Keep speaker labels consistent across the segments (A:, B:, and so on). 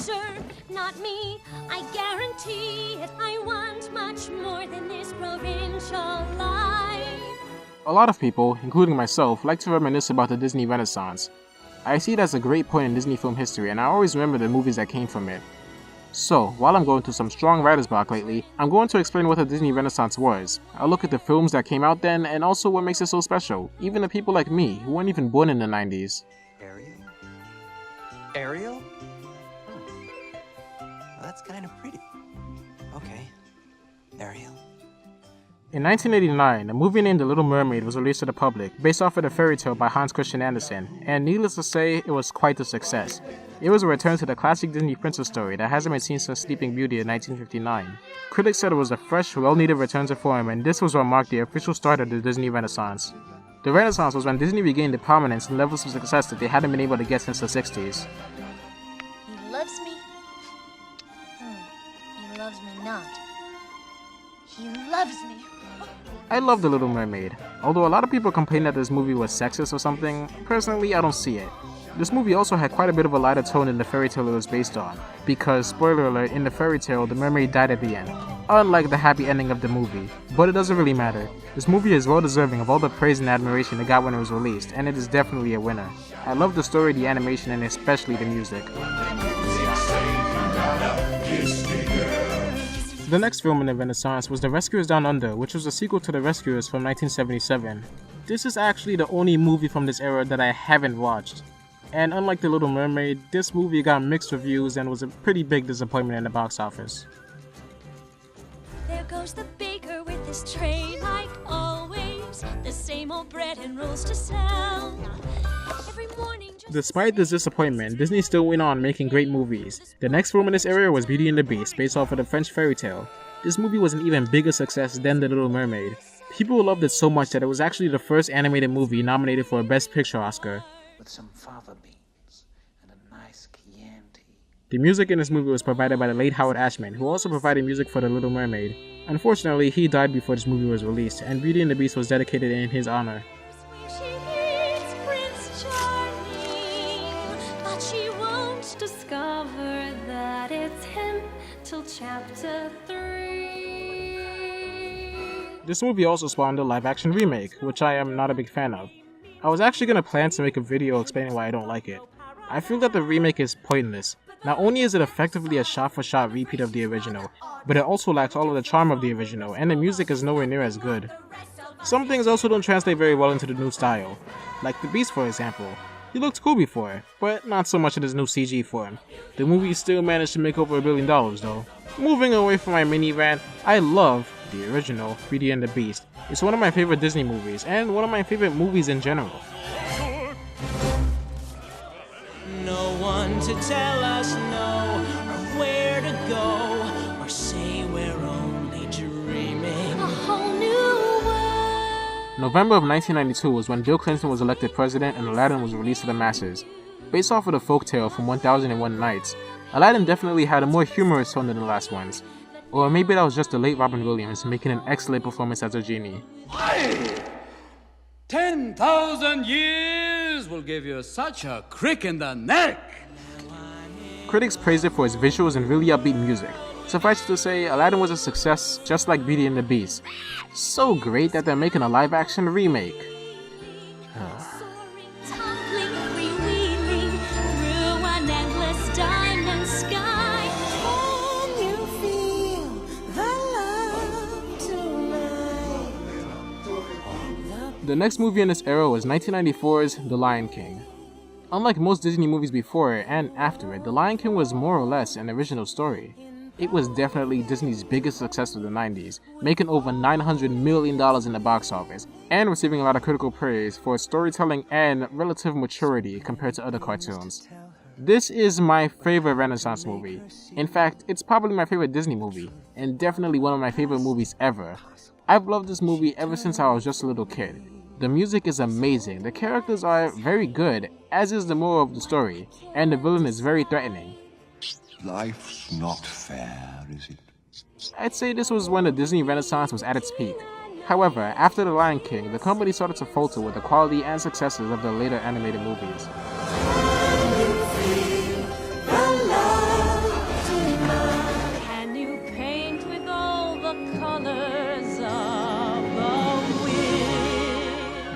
A: sir, not me. I guarantee it. I want much more than this provincial life.
B: A lot of people, including myself, like to reminisce about the Disney Renaissance. I see it as a great point in Disney film history, and I always remember the movies that came from it. So, while I'm going through some strong writer's block lately, I'm going to explain what the Disney Renaissance was. I'll look at the films that came out then, and also what makes it so special, even to people like me, who weren't even born in the 90s.
C: Ariel? Ariel? Huh. Well, that's kind of pretty. Okay. Ariel.
B: In 1989, a movie named The Little Mermaid was released to the public, based off of the fairy tale by Hans Christian Andersen, and needless to say, it was quite a success. It was a return to the classic Disney princess story that hasn't been seen since Sleeping Beauty in 1959. Critics said it was a fresh, well-needed return to form, and this was what marked the official start of the Disney Renaissance. The Renaissance was when Disney regained the prominence and levels of success that they hadn't been able to get since the 60s.
A: He loves me. He loves me not. He loves me.
B: I love The Little Mermaid. Although a lot of people complain that this movie was sexist or something, personally I don't see it. This movie also had quite a bit of a lighter tone than the fairy tale it was based on, because, spoiler alert, in the fairy tale, the mermaid died at the end, unlike the happy ending of the movie. But it doesn't really matter. This movie is well deserving of all the praise and admiration it got when it was released, and it is definitely a winner. I love the story, the animation, and especially the music. The next film in the Renaissance was The Rescuers Down Under, which was a sequel to The Rescuers from 1977. This is actually the only movie from this era that I haven't watched. And unlike The Little Mermaid, this movie got mixed reviews and was a pretty big disappointment in the box office.
A: There goes the baker with his tray like always. The same old bread and rolls to sell. Every morning
B: Despite this disappointment, Disney still went on making great movies. The next film in this area was Beauty and the Beast, based off of the French fairy tale. This movie was an even bigger success than The Little Mermaid. People loved it so much that it was actually the first animated movie nominated for a Best Picture Oscar.
D: With some fava beans and a nice Chianti.
B: The music in this movie was provided by the late Howard Ashman, who also provided music for The Little Mermaid. Unfortunately, he died before this movie was released, and Beauty and the Beast was dedicated in his honor.
A: Discover that it's him till chapter 3.
B: This movie also spawned a live-action remake, which I am not a big fan of. I was actually going to plan to make a video explaining why I don't like it. I feel that the remake is pointless. Not only is it effectively a shot-for-shot repeat of the original, but it also lacks all of the charm of the original, and the music is nowhere near as good. Some things also don't translate very well into the new style, like the Beast for example. He looked cool before, but not so much in his new CG form. The movie still managed to make over $1 billion though. Moving away from my mini rant, I love the original Beauty and the Beast. It's one of my favorite Disney movies, and one of my favorite movies in general.
E: No one to tell us no, or where to go, or say we're only dreaming.
A: A whole new world.
B: November of 1992 was when Bill Clinton was elected president and Aladdin was released to the masses. Based off of the folktale from 1001 Nights, Aladdin definitely had a more humorous tone than the last ones. Or maybe that was just the late Robin Williams making an excellent performance as a genie.
F: 10,000 years will give you such a crick in the neck!
B: Critics praised it for its visuals and really upbeat music. Suffice it to say, Aladdin was a success just like Beauty and the Beast. So great that they're making a live-action remake. The next movie in this era was 1994's The Lion King. Unlike most Disney movies before and after it, The Lion King was more or less an original story. It was definitely Disney's biggest success of the 90s, making over $900 million in the box office, and receiving a lot of critical praise for its storytelling and relative maturity compared to other cartoons. This is my favorite Renaissance movie. In fact, it's probably my favorite Disney movie, and definitely one of my favorite movies ever. I've loved this movie ever since I was just a little kid. The music is amazing, the characters are very good, as is the moral of the story, and the villain is very threatening.
G: Life's not fair, is it?
B: I'd say this was when the Disney Renaissance was at its peak. However, after The Lion King, the company started to falter with the quality and successes of the later animated movies.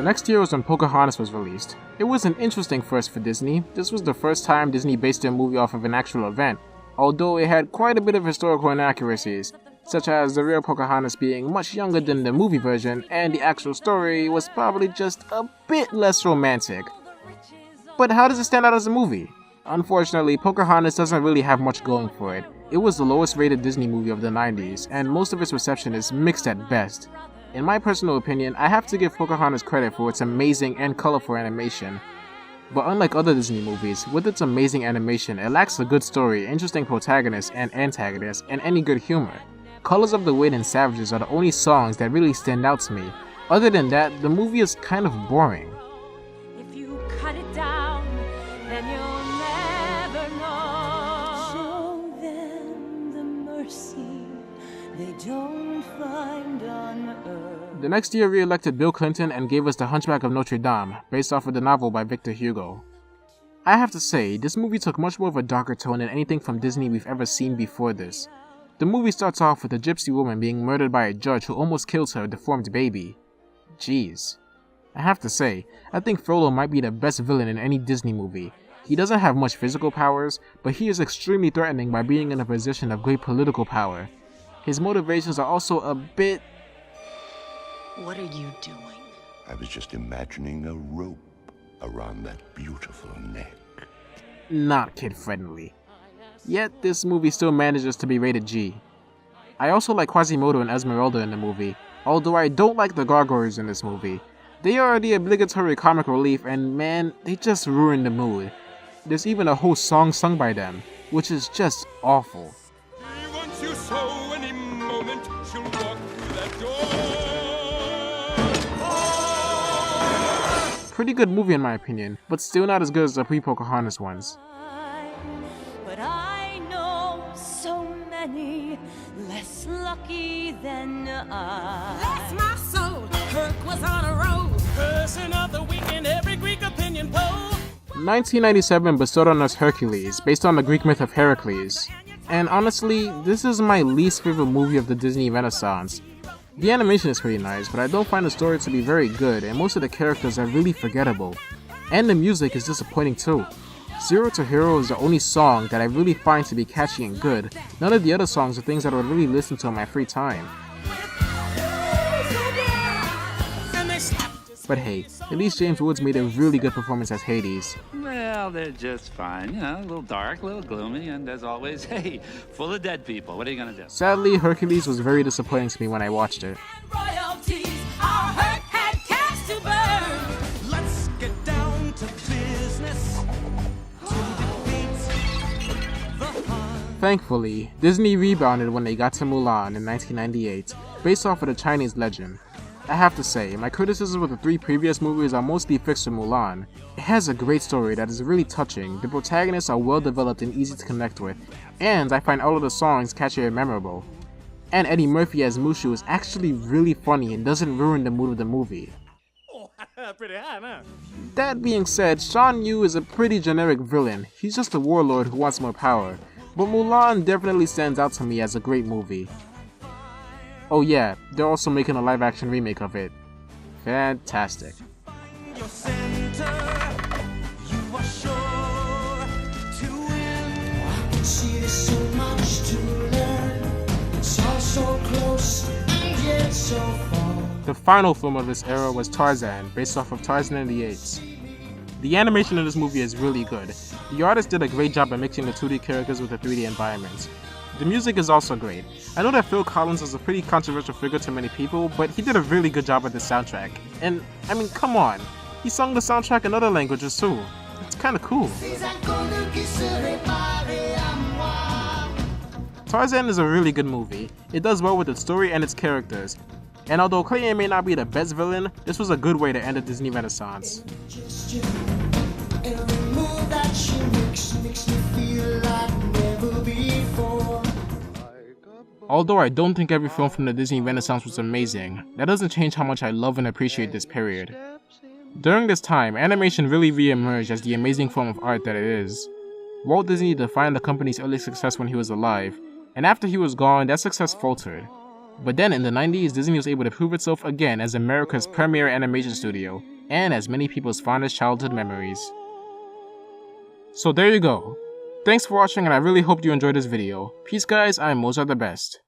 B: The next year was when Pocahontas was released. It was an interesting first for Disney. This was the first time Disney based their movie off of an actual event, although it had quite a bit of historical inaccuracies, such as the real Pocahontas being much younger than the movie version, and the actual story was probably just a bit less romantic. But how does it stand out as a movie? Unfortunately, Pocahontas doesn't really have much going for it. It was the lowest rated Disney movie of the 90s, and most of its reception is mixed at best. In my personal opinion, I have to give Pocahontas credit for its amazing and colorful animation. But unlike other Disney movies, with its amazing animation, it lacks a good story, interesting protagonists and antagonists, and any good humor. Colors of the Wind and Savages are the only songs that really stand out to me. Other than that, the movie is kind of boring.
A: If you cut it down, then you'll never know. Show them the mercy they don't find on earth.
B: The next year re-elected Bill Clinton and gave us The Hunchback of Notre Dame, based off of the novel by Victor Hugo. I have to say, this movie took much more of a darker tone than anything from Disney we've ever seen before this. The movie starts off with a gypsy woman being murdered by a judge who almost kills her deformed baby. Jeez. I have to say, I think Frollo might be the best villain in any Disney movie. He doesn't have much physical powers, but he is extremely threatening by being in a position of great political power. His motivations are also a bit...
E: What are you doing?
G: I was just imagining a rope around that beautiful neck.
B: not kid-friendly. Yet, this movie still manages to be rated G. I also like Quasimodo and Esmeralda in the movie, although I don't like the gargoyles in this movie. They are the obligatory comic relief and man, they just ruin the mood. There's even a whole song sung by them, which is just awful.
H: Once you so any moment, she'll walk through that door.
B: Pretty good movie in my opinion, but still not as good as the pre-Pocahontas ones.
A: But I know so many less lucky than I.
E: Bless my soul, Herc was on a roll. Person of the week in every Greek opinion poll.
B: 1997 bestowed on us Hercules, based on the Greek myth of Hercules. And honestly, this is my least favorite movie of the Disney Renaissance. The animation is pretty nice, but I don't find the story to be very good, and most of the characters are really forgettable. And the music is disappointing too. Zero to Hero is the only song that I really find to be catchy and good. None of the other songs are things that I would really listen to in my free time. But hey, at least James Woods made a really good performance as Hades.
F: Well, they're just fine. You know, a little dark, a little gloomy, and as always, hey, full of dead people. What are you gonna do?
B: Sadly, Hercules was very disappointing to me when I watched it.
A: Royalties, our Herc had cash to burn.
E: Let's get down to business.
B: Thankfully, Disney rebounded when they got to Mulan in 1998, based off of the Chinese legend. I have to say, my criticisms with the three previous movies are mostly fixed to Mulan. It has a great story that is really touching, the protagonists are well developed and easy to connect with, and I find all of the songs catchy and memorable. And Eddie Murphy as Mushu is actually really funny and doesn't ruin the mood of the movie.
H: Pretty high, huh?
B: That being said, Shan Yu is a pretty generic villain, he's just a warlord who wants more power, but Mulan definitely stands out to me as a great movie. Oh yeah, they're also making a live-action remake of it. Fantastic.
E: Your center, you are sure to win. I can see there's so much to learn. It's all so close and yet so far.
B: The final film of this era was Tarzan, based off of Tarzan and the Apes. The animation in this movie is really good. The artist did a great job at mixing the 2D characters with the 3D environments. The music is also great. I know that Phil Collins is a pretty controversial figure to many people, but he did a really good job at the soundtrack. And, I mean, come on. He sung the soundtrack in other languages too. It's kinda cool. Tarzan is a really good movie. It does well with its story and its characters. And although Clayton may not be the best villain, this was a good way to end the Disney Renaissance. Although I don't think every film from the Disney Renaissance was amazing, that doesn't change how much I love and appreciate this period. During this time, animation really re-emerged as the amazing form of art that it is. Walt Disney defined the company's early success when he was alive, and after he was gone, that success faltered. But then in the 90s, Disney was able to prove itself again as America's premier animation studio, and as many people's fondest childhood memories. So there you go. Thanks for watching, and I really hope you enjoyed this video. Peace guys, I'm Mozart the Best.